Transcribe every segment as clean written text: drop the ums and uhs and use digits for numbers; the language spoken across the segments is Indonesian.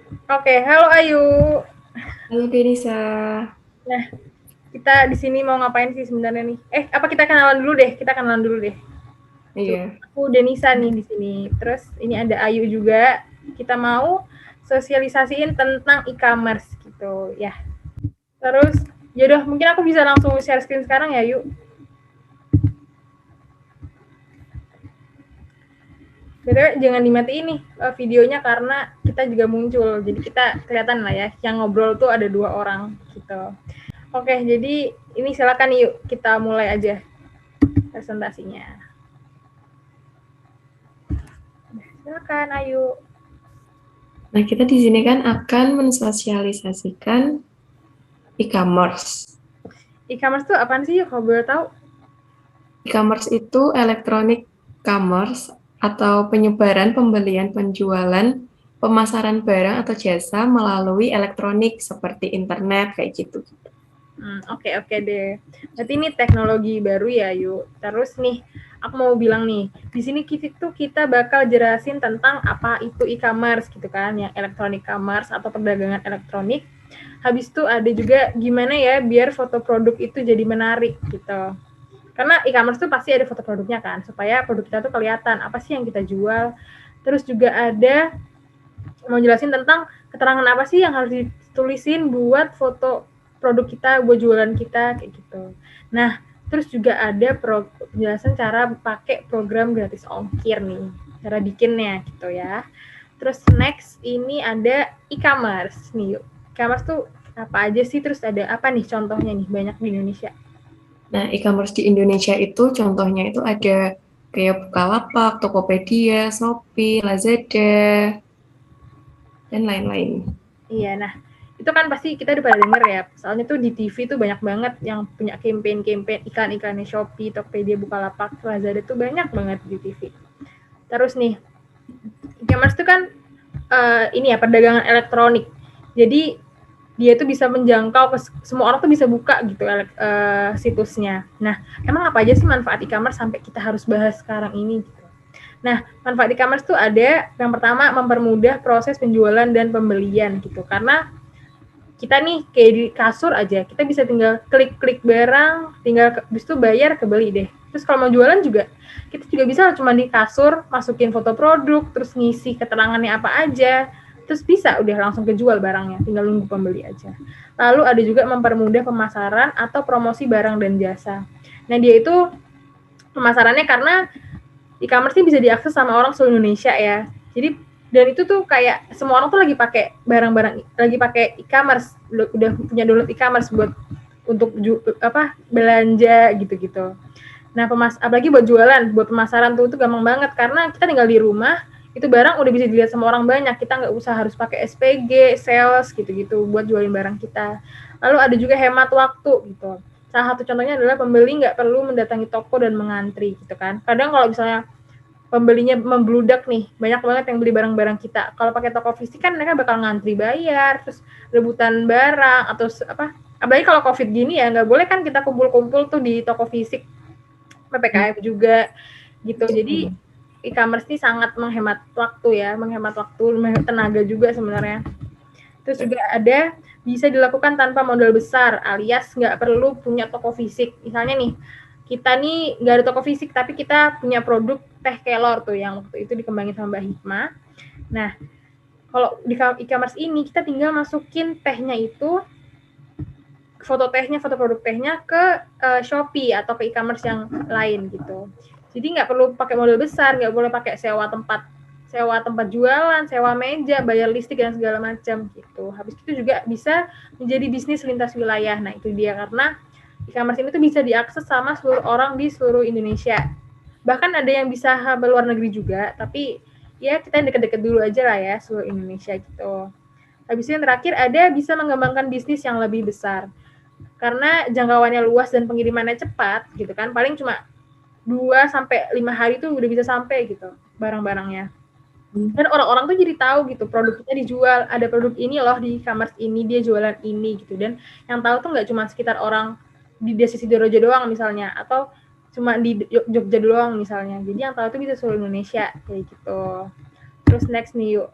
Oke, halo Ayu. Halo Denisa. Nah, kita di sini mau ngapain sih sebenarnya nih? Apa kita kenalan dulu deh? Kita kenalan dulu deh. Coba, Iya. aku Denisa nih di sini. Terus ini ada Ayu juga. Kita mau sosialisasiin tentang e-commerce gitu, ya. Terus, yaudah mungkin aku bisa langsung share screen sekarang ya, Yuk. BTW jangan dimatiin nih videonya karena kita juga muncul. Jadi kita kelihatan lah ya, yang ngobrol tuh ada 2 orang gitu. Oke, jadi ini silakan yuk kita mulai aja presentasinya. Silakan, ayo. Nah, kita di sini kan akan mensosialisasikan e-commerce. E-commerce tuh apaan sih yuk kalau boleh tahu? E-commerce itu electronic commerce atau penyebaran, pembelian, penjualan, pemasaran barang atau jasa melalui elektronik seperti internet kayak gitu. Oke oke deh. Berarti ini teknologi baru ya, yuk. Terus nih, aku mau bilang nih, di sini kita bakal jelasin tentang apa itu e-commerce gitu kan, yang electronic commerce atau perdagangan elektronik. Habis itu ada juga gimana ya biar foto produk itu jadi menarik gitu. Karena e-commerce tuh pasti ada foto produknya kan, supaya produk kita tuh kelihatan apa sih yang kita jual. Terus juga ada mau jelasin tentang keterangan apa sih yang harus ditulisin buat foto produk kita, buat jualan kita kayak gitu. Nah, terus juga ada penjelasan cara pakai program gratis ongkir nih, cara bikinnya gitu ya. Terus next ini ada e-commerce nih yuk. E-commerce tuh apa aja sih? Terus ada apa nih contohnya nih banyak di Indonesia? Nah, e-commerce di Indonesia itu contohnya itu ada kayak Bukalapak, Tokopedia, Shopee, Lazada, dan lain-lain. Iya, nah itu kan pasti kita udah pada denger ya. Soalnya tuh di TV tuh banyak banget yang punya campaign-campaign iklan-iklannya Shopee, Tokopedia, Bukalapak, Lazada tuh banyak banget di TV. Terus nih, e-commerce tuh kan ini ya perdagangan elektronik. Jadi dia tuh bisa menjangkau ke semua orang tuh bisa buka gitu situsnya. Nah, emang apa aja sih manfaat e-commerce sampai kita harus bahas sekarang ini gitu. Nah, manfaat e-commerce tuh ada yang pertama mempermudah proses penjualan dan pembelian gitu. Karena kita nih kayak di kasur aja, kita bisa tinggal klik-klik barang, tinggal habis itu bayar kebeli deh. Terus kalau mau jualan juga, kita juga bisa cuma di kasur masukin foto produk, terus ngisi keterangannya apa aja, terus bisa udah langsung kejual barangnya, tinggal nunggu pembeli aja. Lalu ada juga mempermudah pemasaran atau promosi barang dan jasa. Nah dia itu pemasarannya karena e-commerce ini bisa diakses sama orang seluruh Indonesia ya. Jadi dan itu tuh kayak semua orang tuh lagi pakai barang-barang, lagi pakai e-commerce, udah punya download e-commerce buat untuk belanja gitu-gitu. Nah, apalagi buat jualan, buat pemasaran tuh itu gampang banget karena kita tinggal di rumah, itu barang udah bisa dilihat sama orang banyak. Kita nggak usah harus pakai SPG, sales gitu-gitu buat jualin barang kita. Lalu ada juga hemat waktu gitu. Salah satu contohnya adalah pembeli nggak perlu mendatangi toko dan mengantri gitu kan. Kadang kalau misalnya pembelinya membludak nih, banyak banget yang beli barang-barang kita. Kalau pakai toko fisik kan mereka bakal ngantri bayar, terus rebutan barang atau apa? Apalagi kalau COVID gini ya nggak boleh kan kita kumpul-kumpul tuh di toko fisik, PPKM juga gitu. Jadi e-commerce ini sangat menghemat waktu ya, menghemat waktu, menghemat tenaga juga sebenarnya. Terus juga ada bisa dilakukan tanpa modal besar, alias nggak perlu punya toko fisik. Misalnya nih, kita nih nggak ada toko fisik, tapi kita punya produk teh kelor tuh yang waktu itu dikembangin sama Mbak Hikmah. Nah, kalau di e-commerce ini kita tinggal masukin tehnya itu, foto tehnya, foto produk tehnya ke Shopee atau ke e-commerce yang lain gitu. Jadi nggak perlu pakai modal besar, nggak boleh pakai sewa tempat jualan, sewa meja, bayar listrik dan segala macam gitu. Habis itu juga bisa menjadi bisnis lintas wilayah. Nah itu dia karena e-commerce ini tuh bisa diakses sama seluruh orang di seluruh Indonesia. Bahkan ada yang bisa luar negeri juga, tapi ya kita deket-deket dulu aja lah ya seluruh Indonesia gitu. Habis itu yang terakhir ada bisa mengembangkan bisnis yang lebih besar. Karena jangkauannya luas dan pengirimannya cepat gitu kan, paling cuma 2 sampai 5 hari tuh udah bisa sampai gitu barang-barangnya. Dan orang-orang tuh jadi tahu gitu produknya dijual, ada produk ini loh di e-commerce ini, dia jualan ini gitu. Dan yang tahu tuh nggak cuma sekitar orang di desa Sidoarjo doang misalnya, atau cuma di Jogja doang misalnya. Jadi yang tahu tuh bisa seluruh Indonesia kayak gitu. Terus next nih yuk,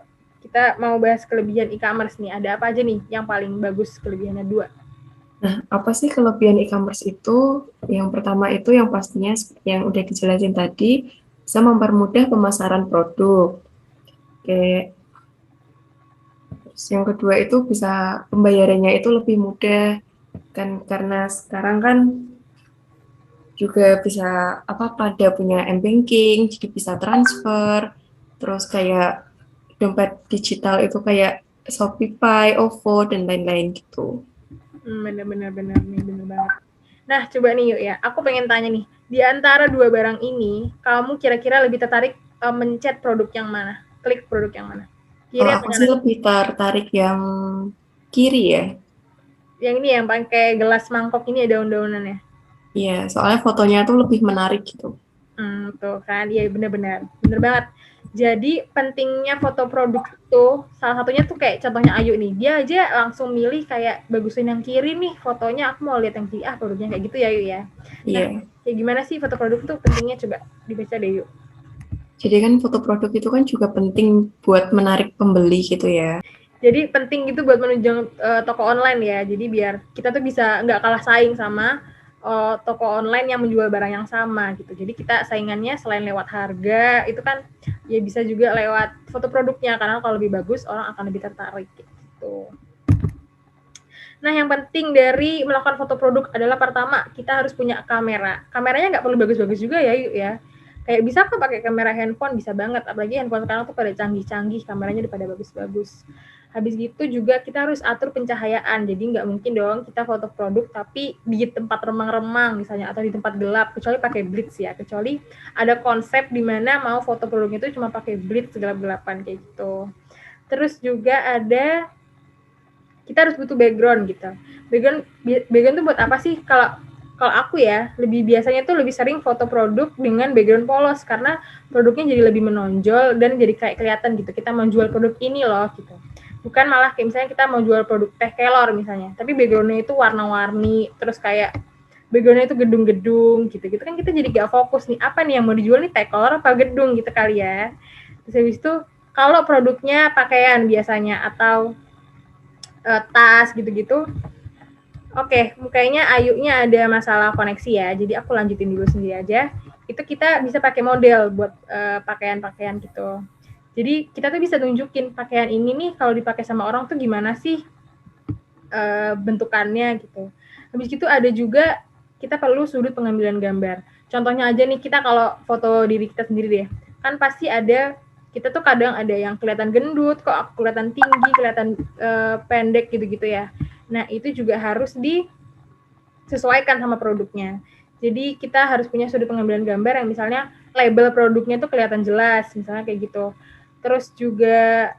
kita mau bahas kelebihan e-commerce nih. Ada apa aja nih yang paling bagus kelebihannya 2? Nah, apa sih kelebihan e-commerce itu? Yang pertama itu yang pastinya yang udah dijelasin tadi, bisa mempermudah pemasaran produk. Oke. Terus yang kedua itu bisa pembayarannya itu lebih mudah kan karena sekarang kan juga bisa pada punya m-banking, jadi bisa transfer. Terus kayak dompet digital itu kayak Shopify, OVO dan lain-lain gitu. Bener nih, bener banget. Nah, coba nih yuk ya, aku pengen tanya nih, di antara 2 barang ini, kamu kira-kira lebih tertarik mencet produk yang mana? Klik produk yang mana? Kiri Kalau atau aku sih kanan? lebih tertarik yang kiri ya. Yang ini yang pakai gelas mangkok ini ya daun-daunannya. Iya, soalnya fotonya tuh lebih menarik gitu. Tuh kan, iya bener banget. Jadi pentingnya foto produk itu salah satunya tuh kayak contohnya Ayu nih, dia aja langsung milih kayak bagusin yang kiri nih fotonya, aku mau lihat yang kiri, produknya kayak gitu ya Ayu ya. Nah, Iya. kayak gimana sih foto produk tuh pentingnya, coba dibaca deh yuk. Jadi kan foto produk itu kan juga penting buat menarik pembeli gitu ya. Jadi penting gitu buat menunjang toko online ya. Jadi biar kita tuh bisa nggak kalah saing sama toko online yang menjual barang yang sama gitu. Jadi kita saingannya selain lewat harga itu kan ya bisa juga lewat foto produknya karena kalau lebih bagus orang akan lebih tertarik gitu. Nah, yang penting dari melakukan foto produk adalah pertama kita harus punya kamera. Kameranya nggak perlu bagus-bagus juga ya, yuk ya. Kayak bisa kok pakai kamera handphone, bisa banget. Apalagi handphone sekarang tuh pada canggih-canggih, kameranya pada bagus-bagus. Habis gitu juga kita harus atur pencahayaan. Jadi nggak mungkin dong kita foto produk tapi di tempat remang-remang misalnya atau di tempat gelap, kecuali pakai blitz ya. Kecuali ada konsep di mana mau foto produk itu cuma pakai blitz gelap-gelapan kayak gitu. Terus juga ada kita harus butuh background gitu. Background tuh buat apa sih? Kalau aku ya, lebih biasanya tuh lebih sering foto produk dengan background polos karena produknya jadi lebih menonjol dan jadi kayak kelihatan gitu. Kita mau jual produk ini loh gitu. Bukan malah kayak misalnya kita mau jual produk teh kelor misalnya, tapi backgroundnya itu warna-warni, terus kayak backgroundnya itu gedung-gedung gitu-gitu kan kita jadi gak fokus nih apa nih yang mau dijual nih teh kelor apa gedung gitu kali ya. Terus habis itu kalau produknya pakaian biasanya atau tas gitu-gitu. Oke, kayaknya Ayunya ada masalah koneksi ya, jadi aku lanjutin dulu sendiri aja. Itu kita bisa pakai model buat pakaian-pakaian gitu. Jadi kita tuh bisa tunjukin pakaian ini nih kalau dipakai sama orang tuh gimana sih bentukannya gitu. Habis itu ada juga kita perlu sudut pengambilan gambar. Contohnya aja nih kita kalau foto diri kita sendiri deh, kan pasti ada kita tuh kadang ada yang kelihatan gendut, kok kelihatan tinggi, kelihatan pendek gitu-gitu ya. Nah, itu juga harus disesuaikan sama produknya. Jadi kita harus punya sudut pengambilan gambar yang misalnya label produknya tuh kelihatan jelas, misalnya kayak gitu. Terus juga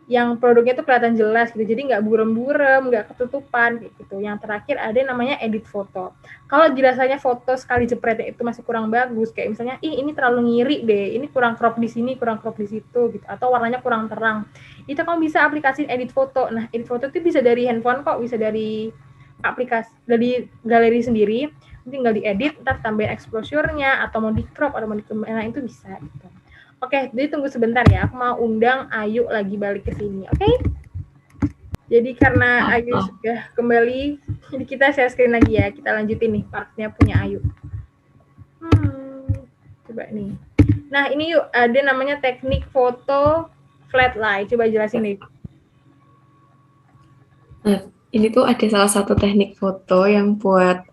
yang produknya tuh kelihatan jelas gitu, jadi nggak burem-burem, nggak ketutupan kayak gitu. Yang terakhir ada namanya edit foto. Kalau dirasanya foto sekali jepretnya itu masih kurang bagus, kayak misalnya, ini terlalu ngiri deh, ini kurang crop di sini, kurang crop di situ gitu, atau warnanya kurang terang. Itu kamu bisa aplikasi edit foto. Nah, edit foto itu bisa dari handphone kok, bisa dari aplikasi, dari galeri sendiri, tinggal diedit, ntar tambahin exposure-nya, atau mau di crop, atau mau nah itu bisa gitu. Oke, jadi tunggu sebentar ya. Aku mau undang Ayu lagi balik ke sini. Oke? Jadi karena Ayu sudah kembali, jadi kita share screen lagi ya. Kita lanjutin nih partnya punya Ayu. Coba nih. Nah, ini yuk ada namanya teknik foto flat lie. Coba jelasin nih. Nah, ini tuh ada salah satu teknik foto yang buat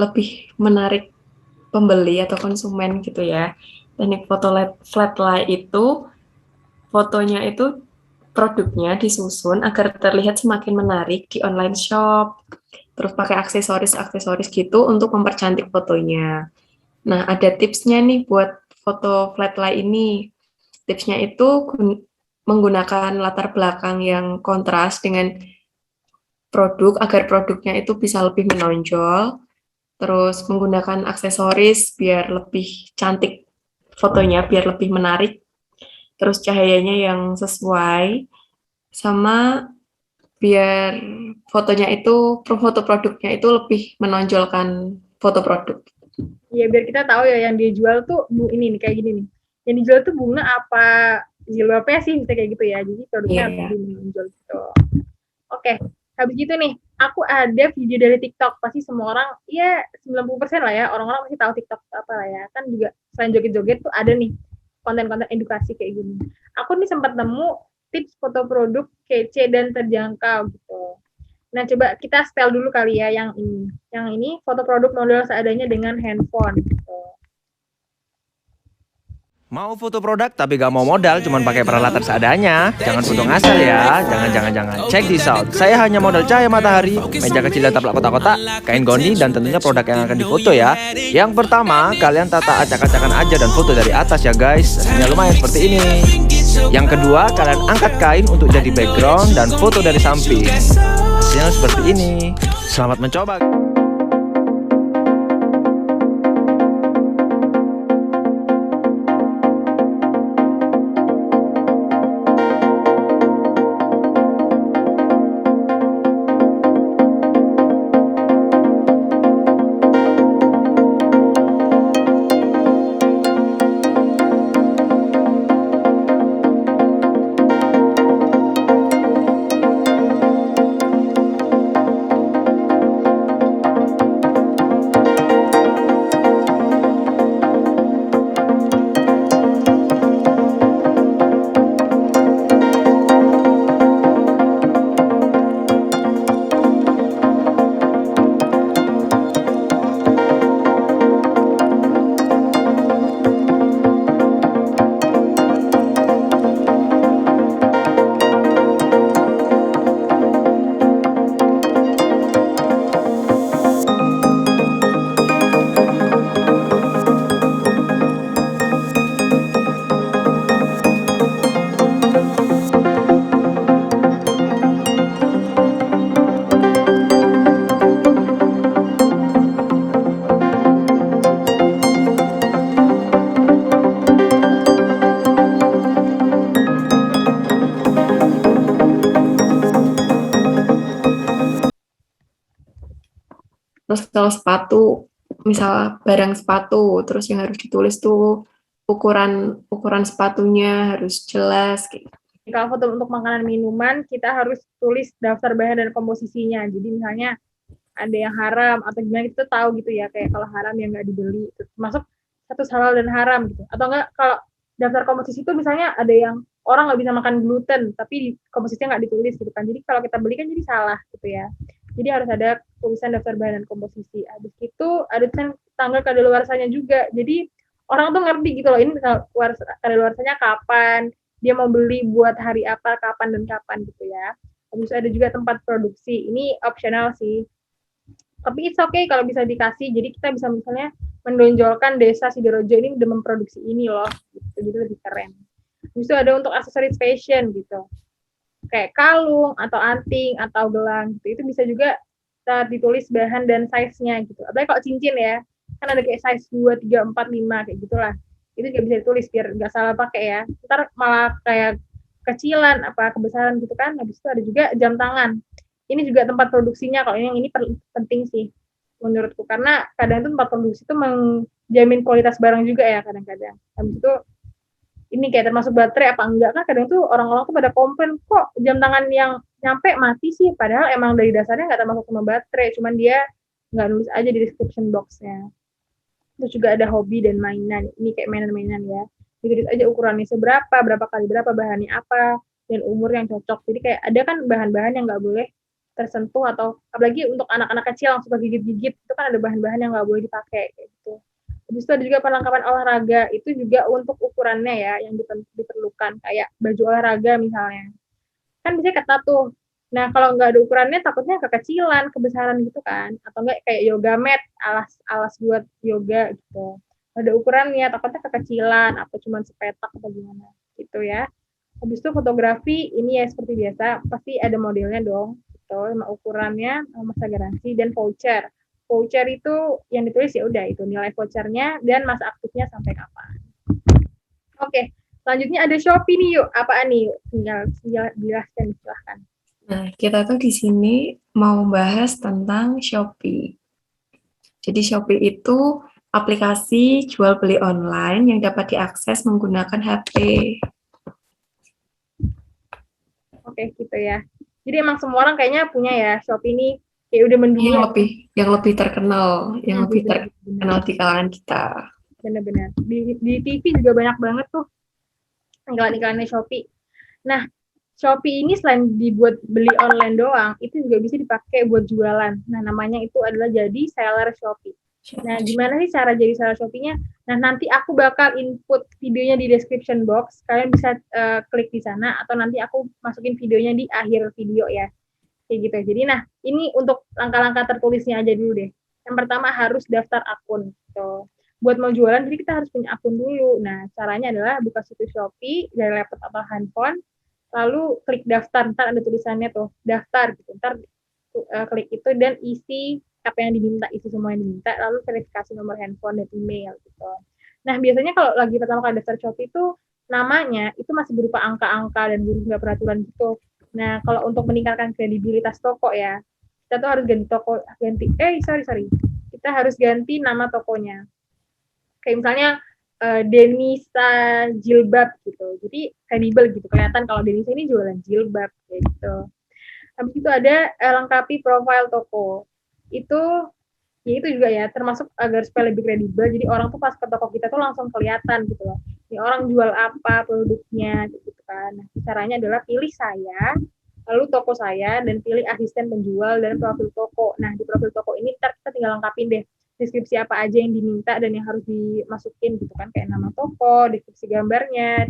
lebih menarik pembeli atau konsumen gitu ya. Teknik foto flat lie itu fotonya itu produknya disusun agar terlihat semakin menarik di online shop. Terus pakai aksesoris-aksesoris gitu untuk mempercantik fotonya. Nah, ada tipsnya nih buat foto flat lie ini. Tipsnya itu menggunakan latar belakang yang kontras dengan produk agar produknya itu bisa lebih menonjol. Terus menggunakan aksesoris biar lebih cantik fotonya, biar lebih menarik. Terus cahayanya yang sesuai, sama biar fotonya itu, foto produknya itu lebih menonjolkan foto produk. Iya, biar kita tahu ya yang dia jual tuh ini nih kayak gini nih. Yang dijual tuh bunga apa jilbabnya sih bisa kayak gitu ya. Jadi produknya Iya. lebih menonjol gitu. Oke, habis gitu nih, aku ada video dari TikTok. Pasti semua orang, ya 90% lah ya, orang-orang pasti tahu TikTok apa lah ya. Kan juga selain joget-joget tuh ada nih konten-konten edukasi kayak gini. Aku nih sempat nemu tips foto produk kece dan terjangkau gitu. Nah, coba kita setel dulu kali ya yang ini. Yang ini foto produk model seadanya dengan handphone gitu. Mau foto produk tapi gak mau modal, cuman pakai peralatan seadanya. Jangan foto ngasal ya, jangan. Check this out. Saya hanya modal cahaya matahari, meja kecil dan taplak kotak-kotak, kain goni, dan tentunya produk yang akan difoto ya. Yang pertama, kalian tata acak-acakan aja dan foto dari atas ya guys. Hasilnya lumayan seperti ini. Yang kedua, kalian angkat kain untuk jadi background dan foto dari samping. Hasilnya seperti ini. Selamat mencoba. Terus kalau sepatu, misal barang sepatu, terus yang harus ditulis tuh ukuran sepatunya harus jelas kayak. Kalau foto untuk makanan minuman, kita harus tulis daftar bahan dan komposisinya. Jadi misalnya ada yang haram atau gimana kita tahu gitu ya, kayak kalau haram yang nggak dibeli, termasuk status halal dan haram gitu. Atau enggak kalau daftar komposisi itu misalnya ada yang orang nggak bisa makan gluten, tapi komposisinya nggak ditulis gitu kan. Jadi kalau kita beli kan jadi salah gitu ya. Jadi harus ada tulisan daftar bahan dan komposisi. Habis itu ada tulisan tanggal kadaluarsanya juga. Jadi orang tuh ngerti gitu loh, ini kadaluarsanya kapan, dia mau beli buat hari apa, kapan dan kapan gitu ya. Habis itu ada juga tempat produksi. Ini optional sih. Tapi it's okay kalau bisa dikasih. Jadi kita bisa misalnya menonjolkan desa Sidoarjo ini udah memproduksi ini loh. Gitu. Jadi lebih keren. Habis itu ada untuk aksesoris fashion gitu. Kayak kalung atau anting atau gelang gitu. Itu bisa juga kita ditulis bahan dan size-nya gitu. Apalagi kalau cincin ya, kan ada kayak size 2, 3, 4, 5 kayak gitulah. Itu juga bisa ditulis biar nggak salah pakai ya. Ntar malah kayak kecilan apa kebesaran gitu kan. Habis itu ada juga jam tangan. Ini juga tempat produksinya. Kalau ini penting sih menurutku, karena kadang itu tempat produksi itu menjamin kualitas barang juga ya kadang-kadang. Habis itu ini kayak termasuk baterai apa enggak kan, kadang tuh orang-orang tuh pada komplain kok jam tangan yang nyampe mati sih, padahal emang dari dasarnya nggak termasuk sama baterai, cuman dia nggak nulis aja di description box-nya. Terus juga ada hobi dan mainan, ini kayak mainan-mainan ya, ditulis aja ukurannya seberapa, berapa kali berapa, bahannya apa, dan umur yang cocok. Jadi kayak ada kan bahan-bahan yang nggak boleh tersentuh, atau apalagi untuk anak-anak kecil yang suka gigit-gigit, itu kan ada bahan-bahan yang nggak boleh dipakai kayak gitu. Habis itu ada juga perlengkapan olahraga, itu juga untuk ukurannya ya yang diperlukan, kayak baju olahraga misalnya. Kan bisa ketat tuh. Nah, kalau nggak ada ukurannya takutnya kekecilan, kebesaran gitu kan. Atau enggak kayak yoga mat, alas buat yoga gitu. Ada ukurannya, takutnya kekecilan, apa cuma sepetak atau gimana gitu ya. Habis itu fotografi, ini ya seperti biasa, pasti ada modelnya dong. Gitu, sama ukurannya, masa garansi, dan voucher. Voucher itu yang ditulis ya udah itu nilai vouchernya dan masa aktifnya sampai kapan. Oke, selanjutnya ada Shopee nih yuk. Apaan nih yuk? Tinggal jelaskan silahkan. Nah, kita tuh di sini mau bahas tentang Shopee. Jadi Shopee itu aplikasi jual beli online yang dapat diakses menggunakan HP. Oke, gitu ya. Jadi emang semua orang kayaknya punya ya Shopee ini kayak udah mendunia. Yang lebih terkenal, yang lebih Bener, terkenal di kalangan kita. bener. Di TV juga banyak banget tuh iklan-iklannya Shopee. Nah, Shopee ini selain dibuat beli online doang, itu juga bisa dipakai buat jualan. Nah, namanya itu adalah jadi seller Shopee. Nah, gimana sih cara jadi seller Shopee-nya? Nah, nanti aku bakal input videonya di description box. Kalian bisa klik di sana, atau nanti aku masukin videonya di akhir video ya. Kayak gitu. Jadi, nah, ini untuk langkah-langkah tertulisnya aja dulu deh. Yang pertama harus daftar akun. Gitu. Buat mau jualan, jadi kita harus punya akun dulu. Nah, caranya adalah buka situs Shopee dari laptop atau handphone, lalu klik daftar, ntar ada tulisannya tuh daftar gitu, ntar klik itu dan isi apa yang diminta, isi semua yang diminta, lalu verifikasi nomor handphone dan email gitu. Nah, biasanya kalau lagi pertama kali daftar Shopee itu namanya itu masih berupa angka-angka dan berupa peraturan gitu. Nah, kalau untuk meningkatkan kredibilitas toko ya, kita tuh harus kita harus ganti nama tokonya. Kayak misalnya Denisa Jilbab gitu. Jadi kredibel gitu. Kelihatan kalau Denisa ini jualan jilbab gitu. Habis itu ada lengkapi profil toko. Itu ya itu juga ya termasuk agar supaya lebih kredibel. Jadi orang tuh pas ke toko kita tuh langsung kelihatan gitu loh. Ini orang jual apa produknya gitu kan. Nah, caranya adalah pilih saya, lalu toko saya, dan pilih asisten penjual dan profil toko. Nah, di profil toko ini kita tinggal lengkapin deh deskripsi apa aja yang diminta dan yang harus dimasukin gitu kan, kayak nama toko, deskripsi gambarnya,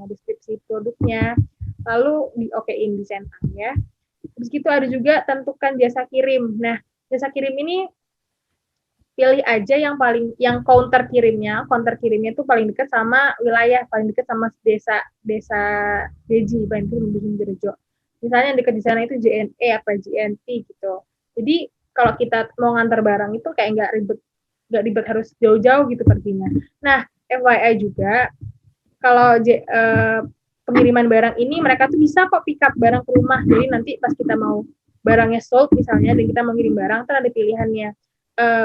deskripsi produknya, lalu di okein di send ya. Terus gitu ada juga tentukan jasa kirim. Nah, jasa kirim ini pilih aja yang counter kirimnya tuh paling dekat sama wilayah, paling dekat sama desa Beji, paling dekat sama Jerejo. Misalnya yang dekat di sana itu JNE apa JNT gitu. Jadi kalau kita mau ngantar barang itu kayak nggak ribet harus jauh-jauh gitu perginya. Nah, FYI juga kalau pengiriman barang ini mereka tuh bisa kok pick up barang ke rumah. Jadi nanti pas kita mau barangnya sold misalnya dan kita mau ngirim barang, kan ada pilihannya.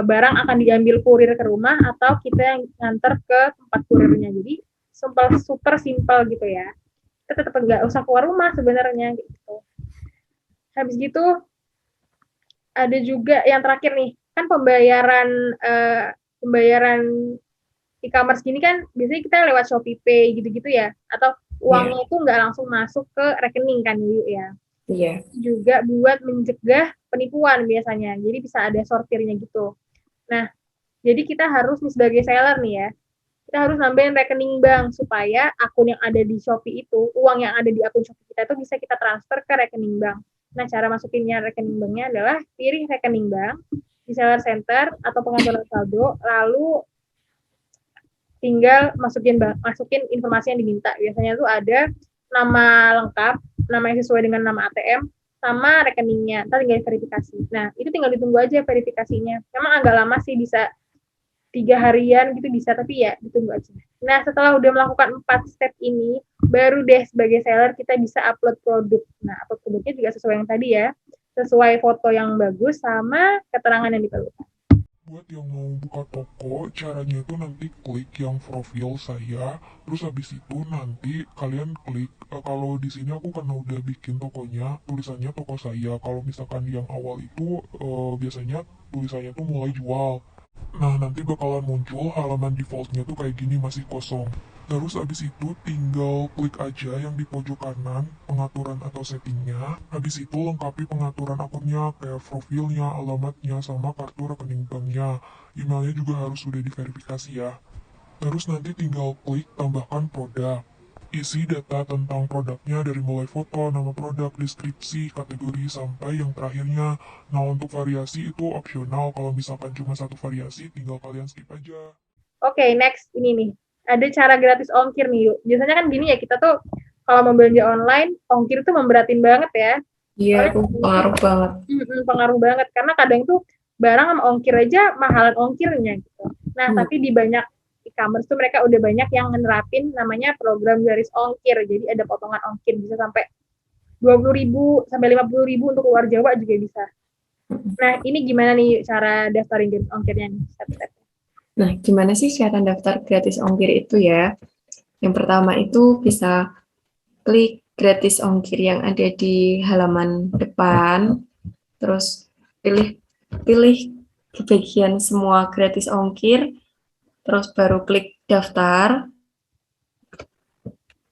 Barang akan diambil kurir ke rumah atau kita yang nganter ke tempat kurirnya. Jadi super simple gitu ya. Kita tetap nggak usah keluar rumah sebenarnya gitu. Habis gitu ada juga yang terakhir nih, kan pembayaran e-commerce gini kan biasanya kita lewat Shopee Pay gitu-gitu ya, atau uangnya itu nggak langsung masuk ke rekening kan ya. Iya. Juga buat mencegah penipuan biasanya, jadi bisa ada sortirnya gitu. Nah, jadi kita harus nih sebagai seller nih ya, kita harus nambahin rekening bank supaya akun yang ada di Shopee itu, uang yang ada di akun Shopee kita itu bisa kita transfer ke rekening bank. Nah, cara masukinnya rekening banknya adalah pilih rekening bank di seller center atau pengaturan saldo, lalu tinggal masukin informasi yang diminta. Biasanya tuh ada nama lengkap, nama yang sesuai dengan nama ATM, sama rekeningnya. Ntar tinggal verifikasi. Nah, itu tinggal ditunggu aja verifikasinya. Memang agak lama sih, bisa 3 harian gitu bisa, tapi ya ditunggu aja. Nah, setelah udah melakukan 4 step ini, baru deh sebagai seller kita bisa upload produk. Nah, upload produknya juga sesuai yang tadi ya, sesuai foto yang bagus sama keterangan yang diperlukan. Buat yang mau buka toko, caranya itu nanti klik yang profil saya, terus habis itu nanti kalian klik, kalau di sini aku karena udah bikin tokonya, tulisannya toko saya. Kalau misalkan yang awal itu biasanya tulisannya tuh mulai jual. Nah, nanti bakalan muncul halaman defaultnya tuh kayak gini, masih kosong. Terus habis itu tinggal klik aja yang di pojok kanan, pengaturan atau settingnya. Habis itu lengkapi pengaturan akunnya, kayak profilnya, alamatnya, sama kartu rekening banknya. Emailnya juga harus sudah diverifikasi ya. Terus nanti tinggal klik tambahkan produk. Isi data tentang produknya dari mulai foto, nama produk, deskripsi, kategori, sampai yang terakhirnya. Nah, untuk variasi itu opsional. Kalau misalkan cuma satu variasi, tinggal kalian skip aja. Oke, next ini nih. Ada cara gratis ongkir nih, yuk. Biasanya kan gini ya, kita tuh kalau mau belanja online, ongkir tuh memberatin banget ya. Iya, pengaruh banget. Pengaruh banget, karena kadang tuh barang sama ongkir aja mahalan ongkirnya gitu. Nah, tapi di banyak e-commerce tuh mereka udah banyak yang nerapin namanya program garis ongkir. Jadi ada potongan ongkir bisa sampai 20.000 sampai 50.000 untuk luar Jawa juga bisa. Nah, ini gimana nih cara daftarin garis ongkirnya nih? Step-stepnya. Nah, gimana sih cara daftar gratis ongkir itu ya? Yang pertama itu bisa klik gratis ongkir yang ada di halaman depan, terus pilih bagian semua gratis ongkir, terus baru klik daftar.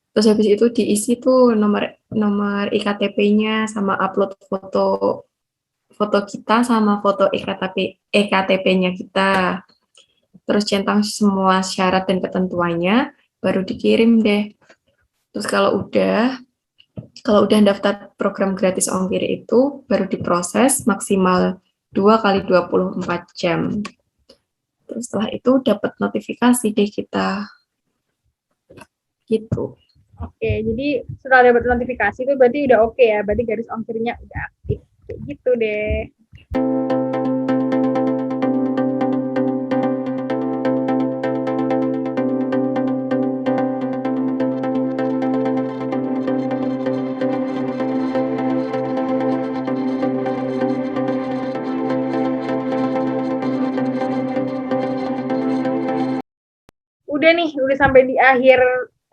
Terus habis itu diisi tuh nomor iktp-nya sama upload foto kita sama foto iktp-nya kita. Terus centang semua syarat dan ketentuannya, baru dikirim deh. Terus kalau udah daftar program gratis ongkir itu, baru diproses maksimal 2 kali 24 jam. Terus setelah itu dapat notifikasi deh kita. Gitu. Oke, jadi setelah dapat notifikasi itu berarti udah oke ya, berarti garis ongkirnya udah aktif. Kayak gitu deh. Udah sampai di akhir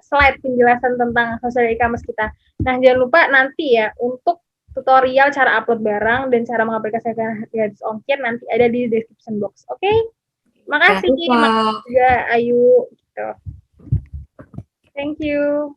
slide penjelasan tentang social e-commerce kita. Nah, jangan lupa nanti ya untuk tutorial cara upload barang dan cara mengaplikasikan gratis ongkir nanti ada di description box. Oke? Makasih juga Ayu gitu. Thank you.